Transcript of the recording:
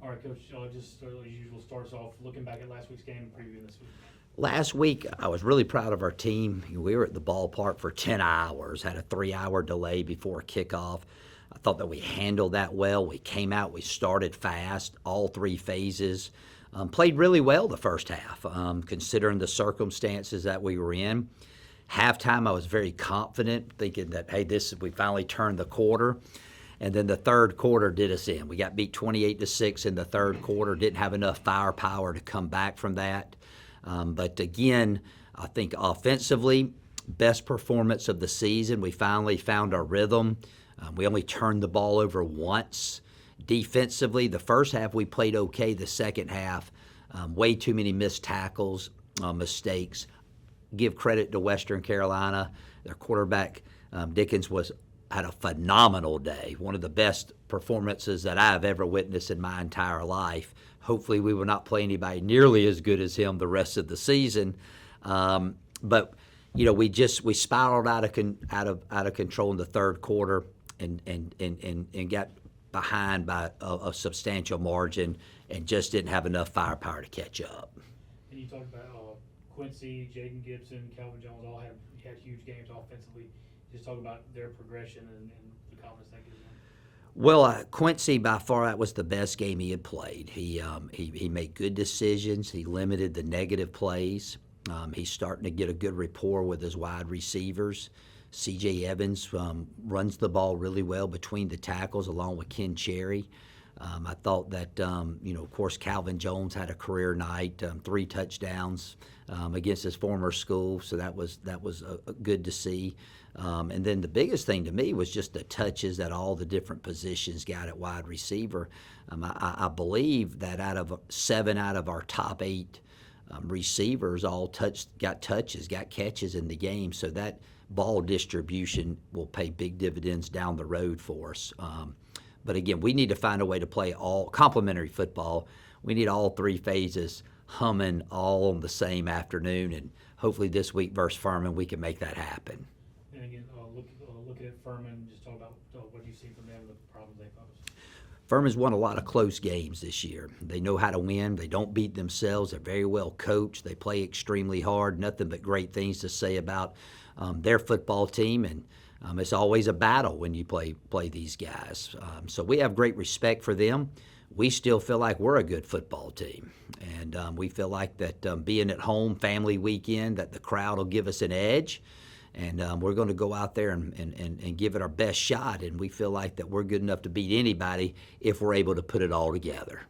All right, Coach, just as usual, starts off looking back at last week's game and previewing this week. Last week, I was really proud of our team. We were at the ballpark for 10 hours, had a 3-hour delay before kickoff. I thought that we handled that well. We came out, we started fast, all three phases. Played really well the first half, considering the circumstances that we were in. Halftime, I was very confident, thinking that, hey, we finally turned the quarter. And then the third quarter did us in. We got beat 28-6 in the third quarter, didn't have enough firepower to come back from that. But again, I think offensively, best performance of the season. We finally found our rhythm. We only turned the ball over once. Defensively, the first half we played okay. The second half, way too many missed tackles, mistakes. Give credit to Western Carolina. Their quarterback, Dickens, had a phenomenal day, one of the best performances that I've ever witnessed in my entire life. Hopefully we will not play anybody nearly as good as him the rest of the season. But we spiraled out of control in the third quarter and got behind by a substantial margin and just didn't have enough firepower to catch up. And you talked about Quincy, Jaden Gibson, Calvin Jones all had huge games offensively. Just talk about their progression and the confidence that gives them. Well, Quincy, by far, that was the best game he had played. He made good decisions. He limited the negative plays. He's starting to get a good rapport with his wide receivers. C.J. Evans runs the ball really well between the tackles, along with Ken Cherry. I thought that, of course, Calvin Jones had a career night, 3 touchdowns against his former school, so that was good to see. And then the biggest thing to me was just the touches that all the different positions got at wide receiver. I believe that 7 out of our top 8 receivers all got catches in the game, so that ball distribution will pay big dividends down the road for us. But again, we need to find a way to play all complementary football. We need all 3 phases humming all on the same afternoon, and hopefully this week versus Furman we can make that happen. And again, looking at Furman, just talk about what you see from them, the problems they pose. Furman's won a lot of close games this year. They know how to win. They don't beat themselves. They're very well coached. They play extremely hard. Nothing but great things to say about their football team, and it's always a battle when you play these guys. So we have great respect for them. We still feel like we're a good football team, and we feel like that being at home, family weekend, that the crowd will give us an edge, and we're going to go out there and give it our best shot, and we feel like that we're good enough to beat anybody if we're able to put it all together.